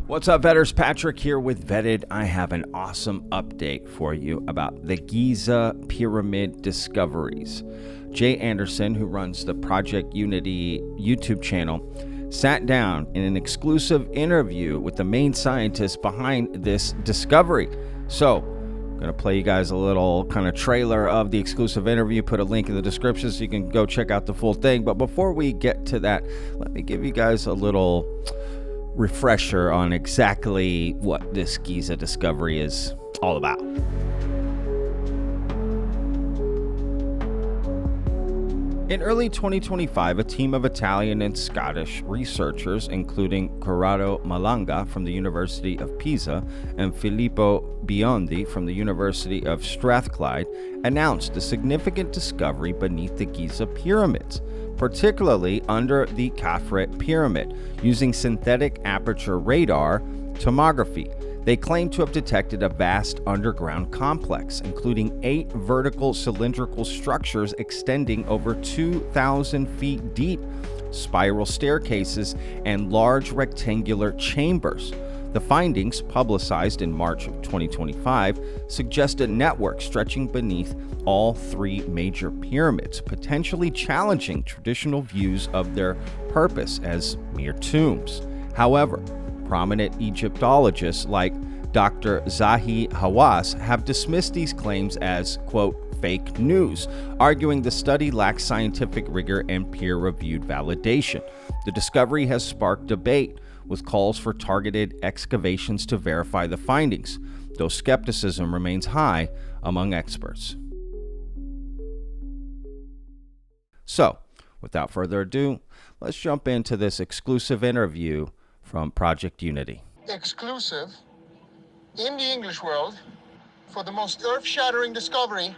What's up, Vetters? Patrick here with Vetted. I have an awesome update for you about the Giza Pyramid Discoveries. Jay Anderson, who runs the Project Unity YouTube channel, sat down in an exclusive interview with the main scientist behind this discovery. So, I'm going to play you guys a little kind of trailer of the exclusive interview, put a link in the description so you can go check out the full thing. But before we get to that, let me give you guys a little refresher on exactly what this Giza discovery is all about. In early 2025, a team of Italian and Scottish researchers, including Corrado Malanga from the University of Pisa and Filippo Biondi from the University of Strathclyde, announced a significant discovery beneath the Giza Pyramids, particularly under the Khafre Pyramid, using synthetic aperture radar tomography. They claim to have detected a vast underground complex, including 8 vertical cylindrical structures extending over 2,000 feet deep, spiral staircases, and large rectangular chambers. The findings, publicized in March of 2025, suggest a network stretching beneath all 3 major pyramids, potentially challenging traditional views of their purpose as mere tombs. However, prominent Egyptologists like Dr. Zahi Hawass have dismissed these claims as, quote, fake news, arguing the study lacks scientific rigor and peer-reviewed validation. The discovery has sparked debate, with calls for targeted excavations to verify the findings, though skepticism remains high among experts. So, without further ado, let's jump into this exclusive interview from Project Unity. Exclusive in the English world for the most earth-shattering discovery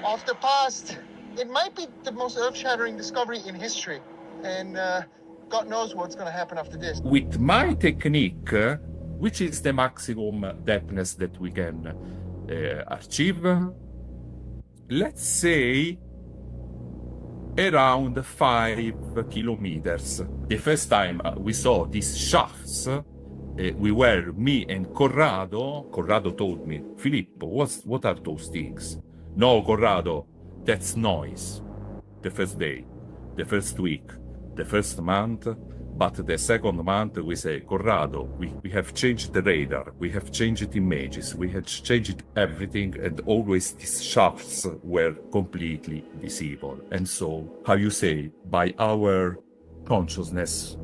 of the past. It might be the most earth-shattering discovery in history, and God knows what's going to happen after this. With my technique, which is the maximum depthness that we can achieve? Let's say around 5 kilometers. The first time we saw these shafts, we were, me and Corrado told me, Filippo, what are those things? No, Corrado, that's noise. The first day, the first week, the first month, but the second month we say, Corrado, we have changed the radar, we have changed images, we have changed everything, and always these shafts were completely visible. And so, how you say, by our consciousness,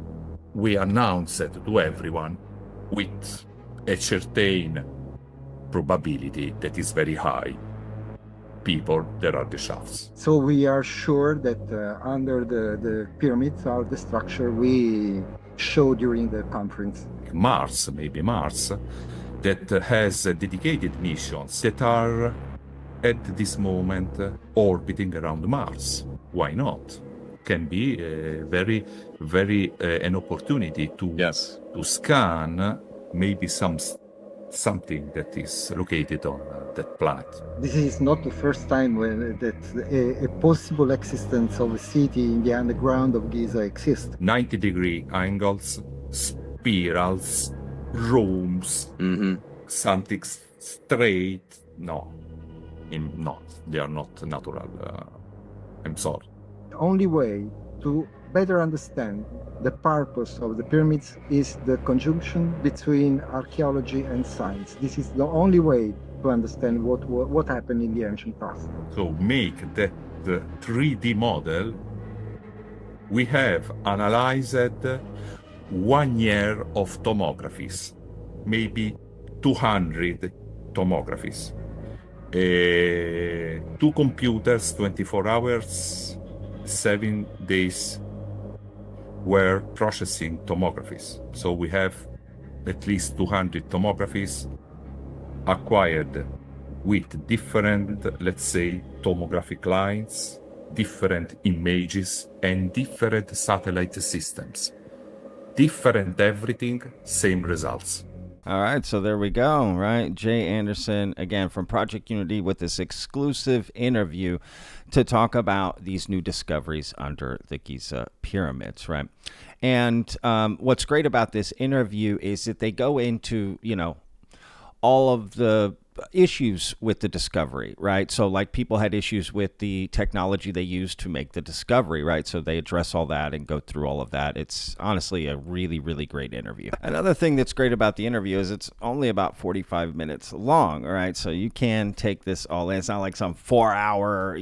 we announce it to everyone with a certain probability that is very high. People, there are the shafts. So we are sure that under the pyramids are the structure we showed during the conference. Mars, maybe Mars, that has dedicated missions that are at this moment orbiting around Mars. Why not? Can be very an opportunity to scan maybe something that is located on that planet. This is not the first time that a possible existence of a city in the underground of Giza exists. 90-degree angles, spirals, rooms, something straight. No, they are not natural. I'm sorry. The only way to better understand the purpose of the pyramids is the conjunction between archaeology and science. This is the only way to understand what happened in the ancient past. So make the 3D model. We have analyzed 1 year of tomographies, maybe 200 tomographies. 2 computers, 24 hours, 7 days were processing tomographies. So we have at least 200 tomographies acquired with different, let's say, tomographic lines, different images, and different satellite systems. Different everything, same results. All right, so there we go, right? Jay Anderson, again, from Project Unity with this exclusive interview to talk about these new discoveries under the Giza Pyramids, right? And what's great about this interview is that they go into, all of the issues with the discovery, right? So like people had issues with the technology they used to make the discovery, right? So they address all that and go through all of that. It's honestly a really, really great interview. Another thing that's great about the interview is it's only about 45 minutes long, all right? So you can take this all in. It's not like some 4-hour,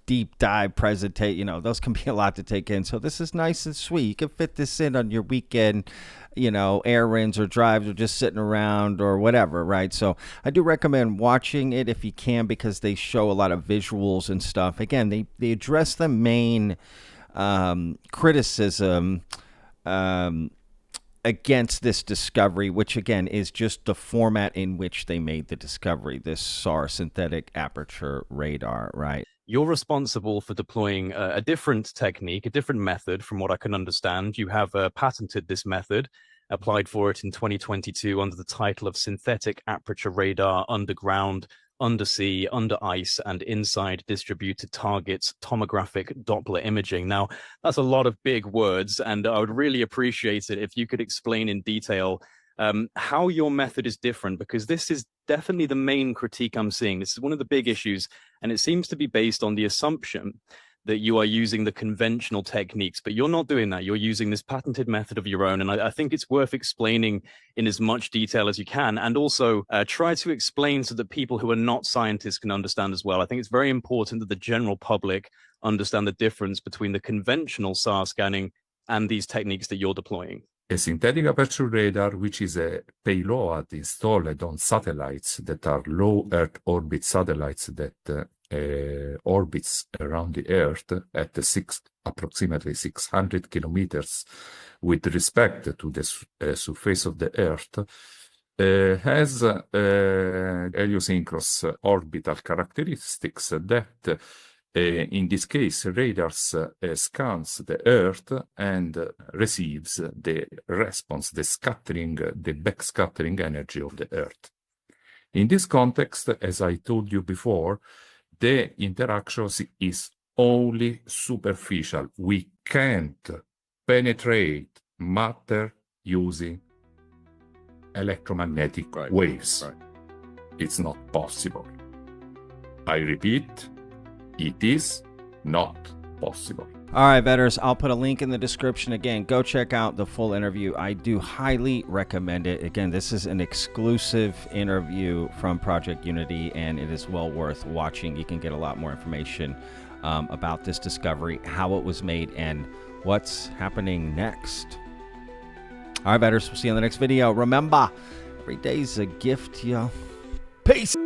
deep dive presentation. Those can be a lot to take in. So this is nice and sweet. You can fit this in on your weekend, errands or drives or just sitting around or whatever, right? So I do recommend watching it if you can, because they show a lot of visuals and stuff. Again, they address the main criticism against this discovery, which again is just the format in which they made the discovery, this SAR, Synthetic Aperture Radar, right? You're responsible for deploying a different technique, a different method from what I can understand. You have patented this method, applied for it in 2022 under the title of Synthetic Aperture Radar Underground, Undersea, Under Ice, and Inside Distributed Targets Tomographic Doppler Imaging. Now, that's a lot of big words, and I would really appreciate it if you could explain in detail how your method is different, because this is definitely the main critique I'm seeing. This is one of the big issues, and it seems to be based on the assumption that you are using the conventional techniques, but you're not doing that. You're using this patented method of your own, and I think it's worth explaining in as much detail as you can, and also try to explain so that people who are not scientists can understand as well. I think it's very important that the general public understand the difference between the conventional SAR scanning and these techniques that you're deploying. A synthetic aperture radar, which is a payload installed on satellites that are low Earth orbit satellites that orbits around the Earth at approximately 600 kilometers with respect to the surface of the Earth, has heliosyncronous orbital characteristics that in this case, radars scans the Earth and receives the response, the backscattering energy of the Earth. In this context, as I told you before, the interaction is only superficial. We can't penetrate matter using electromagnetic waves. Right. It's not possible. I repeat, it is not possible. All right, vetters, I'll put a link in the description. Again, go check out the full interview. I do highly recommend it. Again, this is an exclusive interview from Project Unity, and it is well worth watching. You can get a lot more information about this discovery, how it was made, and what's happening next. All right, vetters, we'll see you in the next video. Remember, every day's a gift, y'all. Peace.